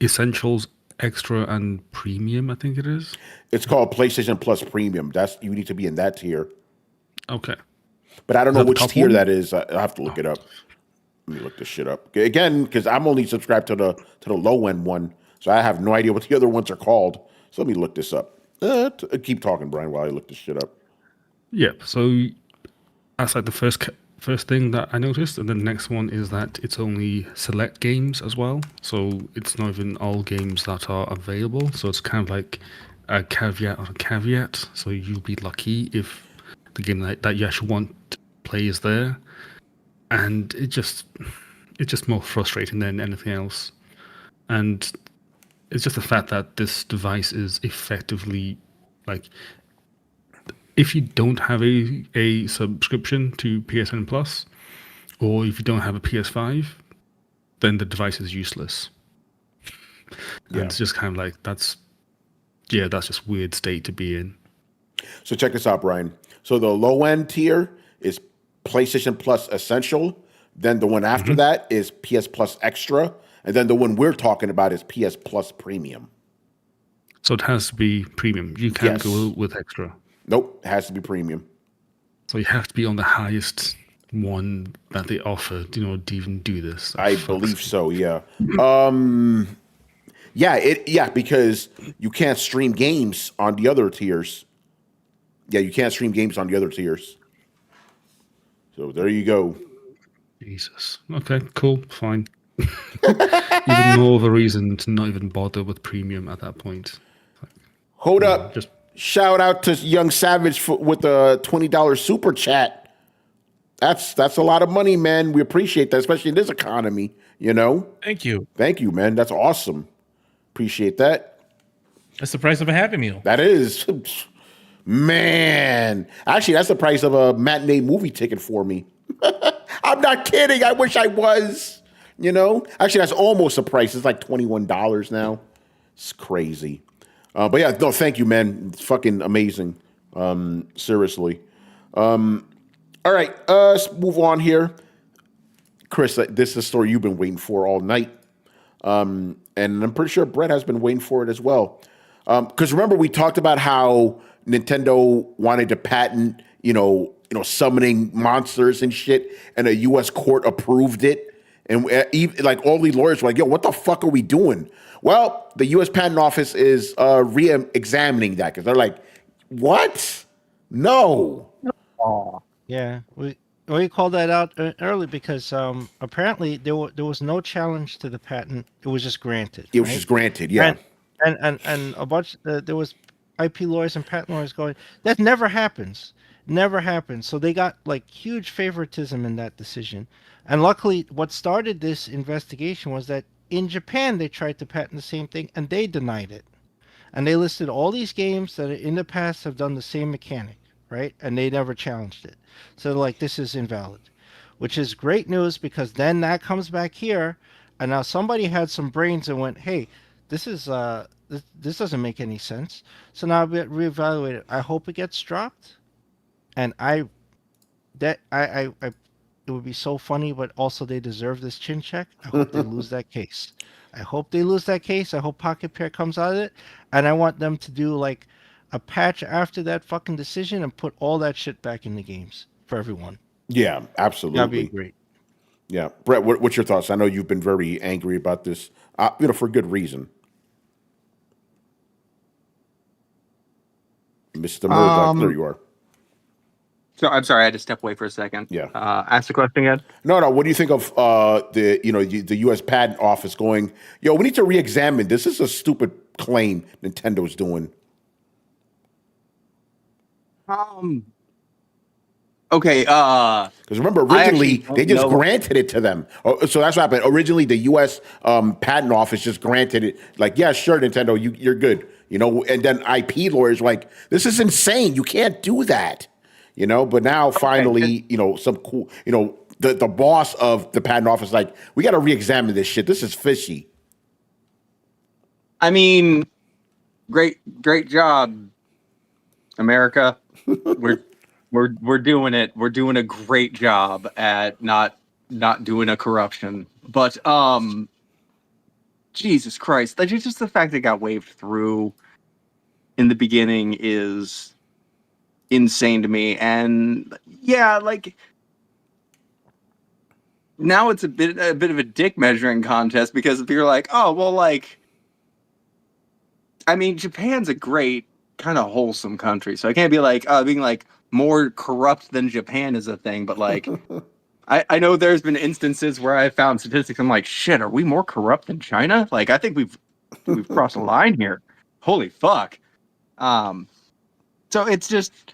Essentials, Extra, and Premium? I think it is. It's called PlayStation Plus Premium. You need to be in that tier. Okay. But I don't know which tier that is. I'll have to look it up. Let me look this shit up again, because I'm only subscribed to the low end one, so I have no idea what the other ones are called. So let me look this up. Keep talking, Brian, while I look this shit up. Yep. So that's the first thing that I noticed, and then the next one is that it's only select games as well. So it's not even all games that are available. So it's kind of like a caveat on a caveat. So you'll be lucky if the game that you actually want to play is there, and it's just more frustrating than anything else. And it's just the fact that this device is effectively like, if you don't have a subscription to PSN Plus, or if you don't have a PS5, then the device is useless. And it's just kind of like, that's just weird state to be in. So check this out, Brian. So the low end tier is PlayStation Plus Essential. Then the one after that is PS Plus Extra. And then the one we're talking about is PS Plus Premium. So it has to be premium. You can't go with extra. Nope, it has to be premium. So you have to be on the highest one that they offer, to even do this. I believe so, yeah. Because you can't stream games on the other tiers. Yeah, you can't stream games on the other tiers. So there you go. Jesus. Okay, cool, fine. Even more of a reason to not even bother with premium at that point. Hold up. Just shout out to Young Savage with a $20 super chat. That's a lot of money, man. We appreciate that, especially in this economy, Thank you. Thank you, man. That's awesome. Appreciate that. That's the price of a Happy Meal. That is. Man. Actually, that's the price of a matinee movie ticket for me. I'm not kidding. I wish I was. Actually, that's almost the price. It's like $21 now. It's crazy. But yeah, no, thank you, man. It's fucking amazing. Seriously. All right, let's move on here. Chris, this is a story you've been waiting for all night. And I'm pretty sure Brett has been waiting for it as well. Because remember, we talked about how Nintendo wanted to patent, summoning monsters and shit, and a U.S. court approved it. And even, like, all the lawyers were like, yo, what the fuck are we doing? Well, the U.S. Patent Office is re-examining that because they're like, what? No. Yeah, we called that out early because apparently there was no challenge to the patent. It was just granted. It was just granted, yeah. And a bunch there was IP lawyers and patent lawyers going, that never happens. Never happens. So they got like huge favoritism in that decision. And luckily what started this investigation was that in Japan they tried to patent the same thing and they denied it. And they listed all these games that in the past have done the same mechanic, right? And they never challenged it. So they're like, this is invalid, which is great news because then that comes back here. And now somebody had some brains and went, hey, this is this doesn't make any sense. So now we reevaluate it. I hope it gets dropped. And I it would be so funny, but also they deserve this chin check. I hope they lose that case. I hope they lose that case. I hope Pocket Pair comes out of it. And I want them to do like a patch after that fucking decision and put all that shit back in the games for everyone. Yeah, absolutely. That'd be great. Yeah. Brett, what's your thoughts? I know you've been very angry about this, for good reason. Mr. Murdoch, there you are. So I'm sorry, I had to step away for a second. Yeah. Ask the question again. No. What do you think of the U.S. Patent Office going, yo, we need to re-examine this. This is a stupid claim Nintendo's doing. Okay. Because remember, originally they just granted it to them. So that's what happened. Originally, the U.S. Patent Office just granted it. Like, yeah, sure, Nintendo, you're good. And then IP lawyers were like, this is insane. You can't do that. But now finally, some cool, the boss of the patent office, like, we got to re-examine this shit. This is fishy. I mean, great job, America. We're doing it. We're doing a great job at not doing a corruption. But Jesus Christ, like just the fact that it got waved through in the beginning is insane to me. And yeah, like now it's a bit of a dick measuring contest because if you're like, oh well, like I mean, Japan's a great kind of wholesome country, so I can't be like being like more corrupt than Japan is a thing, but like I know there's been instances where I found statistics. I'm like, shit, are we more corrupt than China? Like, I think we've crossed a line here. Holy fuck. So it's just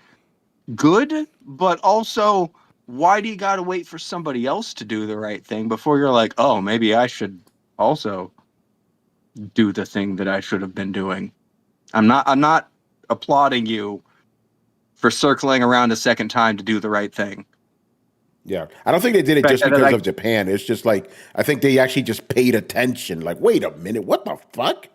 good, but also why do you got to wait for somebody else to do the right thing before you're like, oh, maybe I should also do the thing that I should have been doing? I'm not applauding you for circling around a second time to do the right thing. Yeah, I don't think they did it Right, just and because like- of Japan. It's just like I think they actually just paid attention. Like, wait a minute, what the fuck?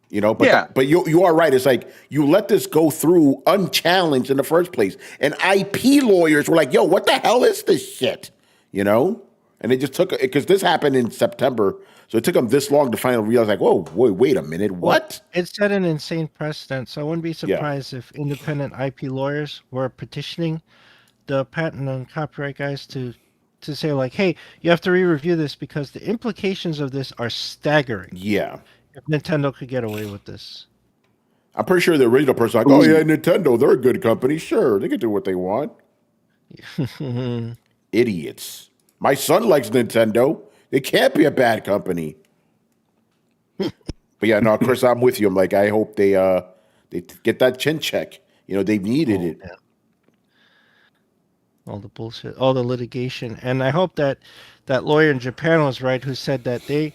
You know, but Yeah. but you are right. It's like you let this go through unchallenged in the first place, and IP lawyers were like, "Yo, what the hell is this shit?" You know, and they just took it because this happened in September, so it took them this long to finally realize, like, "Whoa, wait a minute, what?" It set an insane precedent, so I wouldn't be surprised if independent IP lawyers were petitioning the patent and copyright guys to say like, hey, you have to re-review this because the implications of this are staggering. Yeah, If Nintendo could get away with this. I'm pretty sure the original person like, "Oh yeah, Nintendo, they're a good company. Sure, they can do what they want." Idiots. My son likes Nintendo. They can't be a bad company. But yeah, no, Chris, I'm with you. I'm like, I hope they get that chin check. You know, they've needed it. Yeah. All the bullshit, all the litigation, and I hope that lawyer in Japan was right who said that they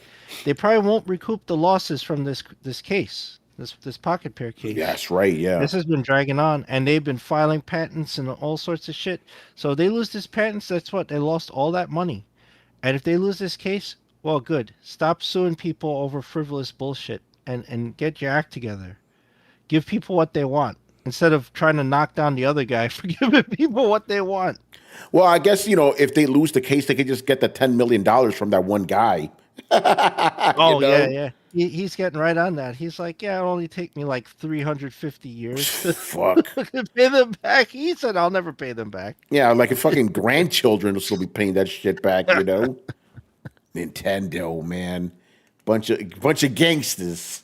probably won't recoup the losses from this case, this pocket pair case. Yeah, that's right. Yeah. This has been dragging on, and they've been filing patents and all sorts of shit. So if they lose this patents, that's what they lost all that money. And if they lose this case, well, good. Stop suing people over frivolous bullshit and get your act together. Give people what they want instead of trying to knock down the other guy for giving people what they want. Well, I guess, you know, if they lose the case, they could just get the $10 million from that one guy. Oh, You know? yeah. He's getting right on that. He's like, yeah, it'll only take me like 350 years Fuck. to pay them back. He said, I'll never pay them back. Yeah, like a fucking grandchildren will still be paying that shit back, you know? Nintendo, man. Bunch of gangsters.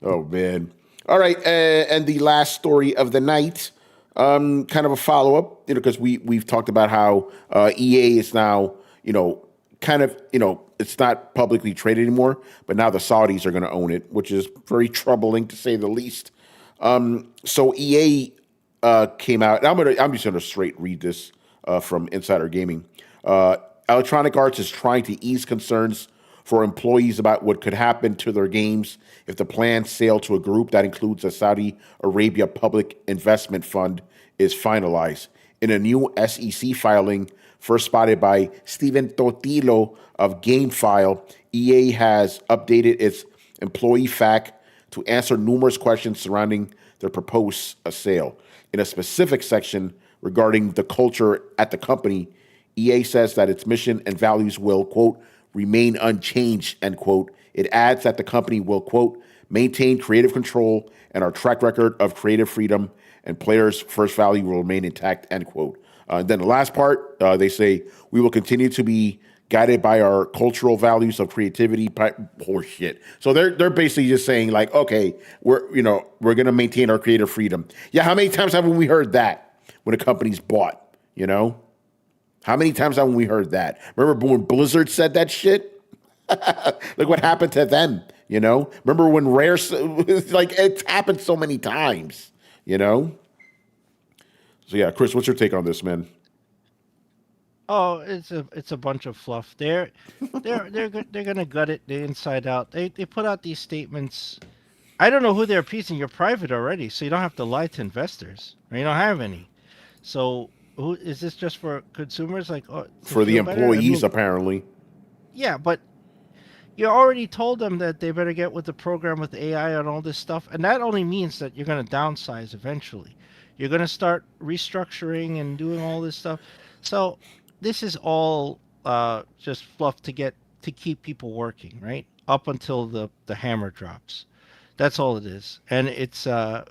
Oh, man. All right, and the last story of the night, kind of a follow-up, you know, because we've talked about how EA is now, you know, kind of, you know, it's not publicly traded anymore, but now the Saudis are going to own it, which is very troubling to say the least. So EA came out, and I'm just going to straight read this from Insider Gaming. Electronic Arts is trying to ease concerns for employees about what could happen to their games if the planned sale to a group that includes a Saudi Arabia Public Investment Fund is finalized. In a new SEC filing, first spotted by Steven Totilo of GameFile, EA has updated its employee FAQ to answer numerous questions surrounding their proposed sale. In a specific section regarding the culture at the company, EA says that its mission and values will, quote, remain unchanged, end quote. It adds that the company will, quote, maintain creative control and our track record of creative freedom and players' first value will remain intact, end quote. Then the last part, they say, we will continue to be guided by our cultural values of creativity, horseshit. So they're basically just saying like, okay, we're going to maintain our creative freedom. Yeah, how many times haven't we heard that when a company's bought, you know? How many times haven't we heard that? Remember when Blizzard said that shit? Look what happened to them, you know? Remember when Rare, like it's happened so many times, you know? So yeah, Chris, what's your take on this, man? Oh, it's a bunch of fluff. They're gonna gut it the inside out. They put out these statements. I don't know who they're appeasing. You're private already, so you don't have to lie to investors. Or you don't have any. So who is this just for consumers? Like for the employees, apparently. Yeah, but you already told them that they better get with the program with AI and all this stuff, and that only means that you're going to downsize eventually. You're going to start restructuring and doing all this stuff. So this is all just fluff to keep people working, right? Up until the hammer drops. That's all it is. And it's I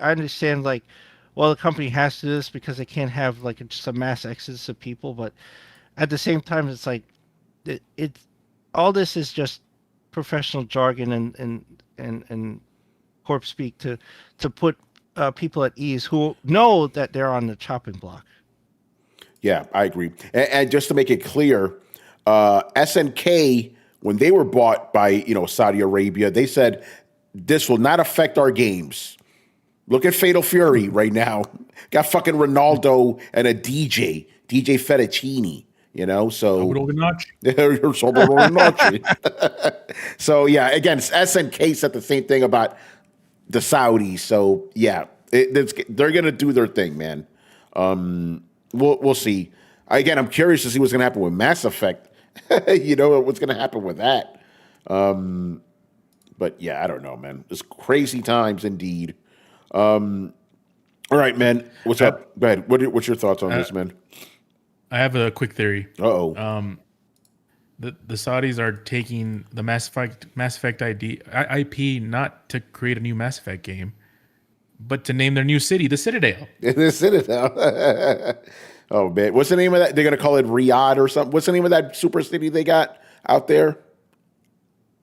understand like, well, the company has to do this because they can't have like just a mass exodus of people, but at the same time, it's like it's all this is just professional jargon and corp speak to put people at ease who know that they're on the chopping block. Yeah, I agree. And just to make it clear, SNK, when they were bought by Saudi Arabia, they said this will not affect our games. Look at Fatal Fury right now. Got fucking Ronaldo and a DJ Fettuccine. So so yeah, again, SNK said the same thing about the Saudis. So yeah, they're gonna do their thing, man. We'll see. Again, I'm curious to see what's gonna happen with Mass Effect. What's gonna happen with that. But yeah, I don't know, man. It's crazy times indeed. All right, man. What's up? Go ahead. What's your thoughts on this, man? I have a quick theory. Uh-oh. The Saudis are taking the Mass Effect IP not to create a new Mass Effect game, but to name their new city the Citadel. The Citadel. Oh man, what's the name of that? They're gonna call it Riyadh or something. What's the name of that super city they got out there?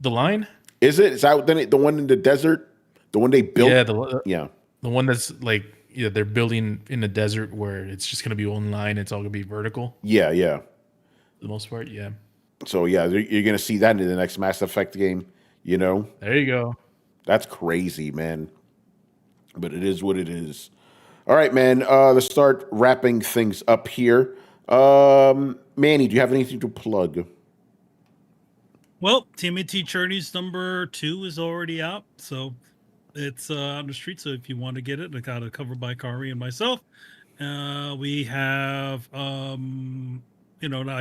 The Line? Is it? Is that the one in the desert? The one they built? Yeah, the one that's like they're building in the desert where it's just gonna be one line. It's all gonna be vertical. Yeah. For the most part, yeah. So yeah, you're gonna see that in the next Mass Effect game. There you go. That's crazy, man. But it is what it is. All right, man. Let's start wrapping things up here. Manny, do you have anything to plug? Well, TMNT Journeys number 2 is already out, so it's on the street. So if you want to get it, I got it covered by Kari and myself. We have, I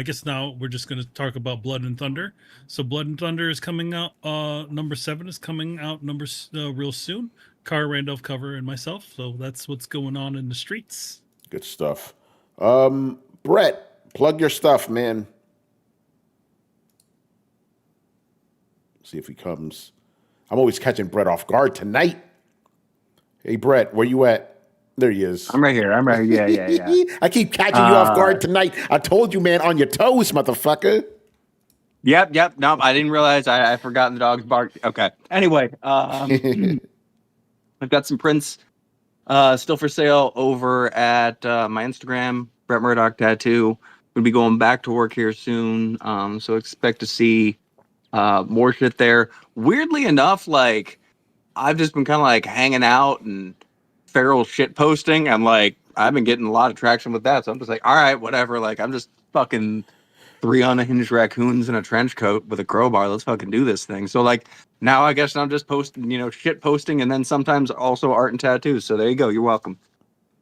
guess now we're just going to talk about Blood and Thunder. So Blood and Thunder is coming out. Number 7 is coming out real soon. Kari, Randolph, cover, and myself. So that's what's going on in the streets. Good stuff. Brett, plug your stuff, man. See if he comes. I'm always catching Brett off guard tonight. Hey, Brett, where you at? There he is. I'm right here. Yeah. I keep catching you off guard tonight. I told you, man, on your toes, motherfucker. Yep. No, I didn't realize I forgot the dog's bark. Okay. Anyway, I've got some prints still for sale over at my Instagram, Brett Murdoch Tattoo. We'll be going back to work here soon, so expect to see more shit there. Weirdly enough, like I've just been kind of like hanging out and feral shit posting. I've been getting a lot of traction with that, so I'm just like, all right, whatever. Like I'm just fucking 3 unhinged raccoons in a trench coat with a crowbar. Let's fucking do this thing. So like now I guess I'm just posting, shit posting, and then sometimes also art and tattoos. So there you go. You're welcome.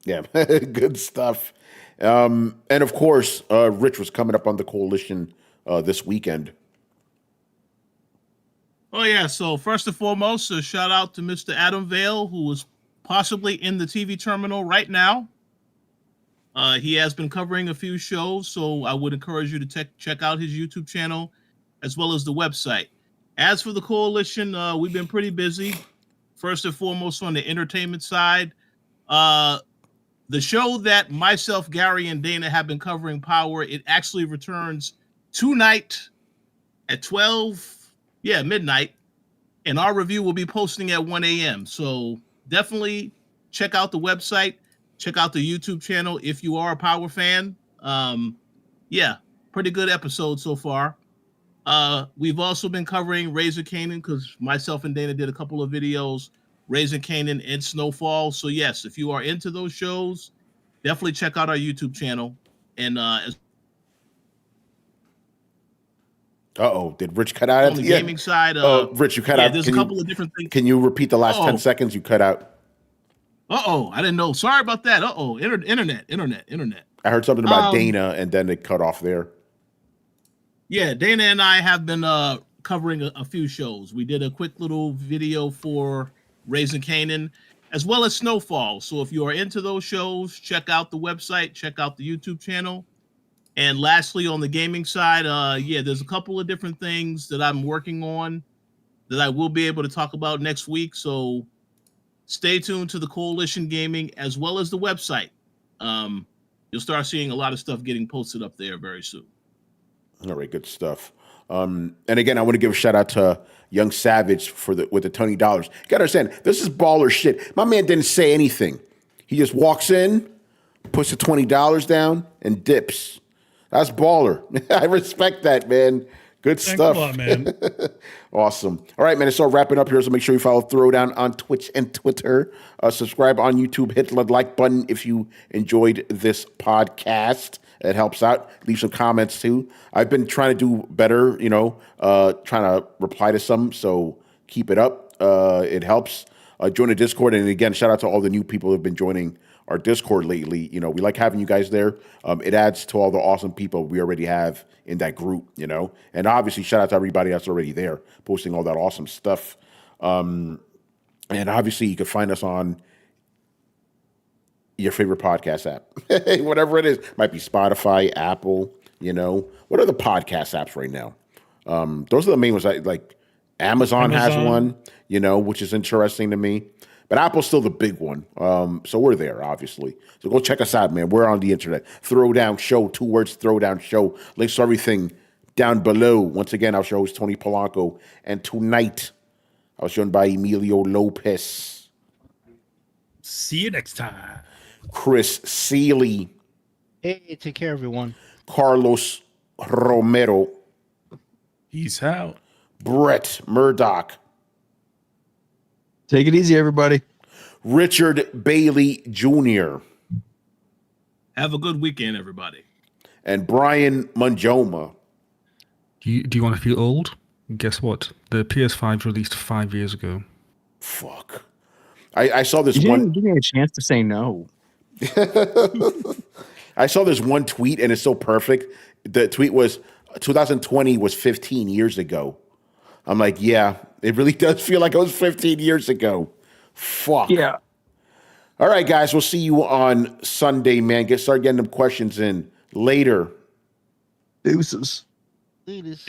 Yeah, good stuff. And of course, Rich was coming up on the coalition this weekend. Oh yeah. So first and foremost, a shout out to Mr. Adam Vale, who was possibly in the TV terminal right now. He has been covering a few shows, so I would encourage you to check out his YouTube channel as well as the website. As for the coalition, we've been pretty busy. First and foremost, on the entertainment side, the show that myself, Gary, and Dana have been covering, Power, it actually returns tonight at midnight, and our review will be posting at 1 a.m. So definitely check out the website. Check out the YouTube channel if you are a Power fan. Pretty good episode so far. We've also been covering Raising Kanan because myself and Dana did a couple of videos, Raising Kanan and Snowfall. So yes, if you are into those shows, definitely check out our YouTube channel. And did Rich cut out on the gaming side? Rich, you cut out. There's a couple of different things. Can you repeat the last 10 seconds? You cut out. I didn't know. Sorry about that. Internet. I heard something about Dana, and then it cut off there. Yeah, Dana and I have been covering a few shows. We did a quick little video for Raising Kanan, as well as Snowfall. So if you are into those shows, check out the website, check out the YouTube channel. And lastly, on the gaming side, there's a couple of different things that I'm working on that I will be able to talk about next week. So stay tuned to the Coalition Gaming as well as the website. You'll start seeing a lot of stuff getting posted up there very soon. All right, good stuff. And again, I want to give a shout out to Young Savage with the $20. You gotta understand, this is baller shit. My man didn't say anything. He just walks in, puts the $20 down, and dips. That's baller. I respect that, man. Good Thanks stuff. a lot, man. Awesome. All right, man. It's all wrapping up here. So make sure you follow Throwdown on Twitch and Twitter. Subscribe on YouTube. Hit the like button if you enjoyed this podcast. It helps out. Leave some comments too. I've been trying to do better, trying to reply to some. So keep it up. It helps. Join the Discord. And again, shout out to all the new people who have been joining our Discord lately. We like having you guys there. It adds to all the awesome people we already have in that group, and obviously shout out to everybody that's already there posting all that awesome stuff. And obviously you can find us on your favorite podcast app, whatever it is. Might be Spotify, Apple, what are the podcast apps right now? Those are the main ones. Like Amazon has one, which is interesting to me. But Apple's still the big one. So we're there, obviously. So go check us out, man. We're on the internet. Throwdown Show, 2 words, Throwdown Show. Links to everything down below. Once again, our show is Tony Polanco. And tonight, I was joined by Emilio Lopez, See you next time. Chris Seeley, Hey, take care, everyone. Carlos Romero, Peace out. Brett Murdoch, Take it easy, everybody. Richard Bailey Jr., Have a good weekend, everybody. and Brian Manjoma. Do you want to feel old? Guess what? The PS5 released 5 years ago. Fuck. I saw this You one. didn't give me a chance to say no. I saw this one tweet, and it's so perfect. The tweet was 2020 was 15 years ago. I'm like, yeah, it really does feel like it was 15 years ago. Fuck. Yeah. All right, guys, we'll see you on Sunday, man. Start getting them questions in later. Deuces. Latest.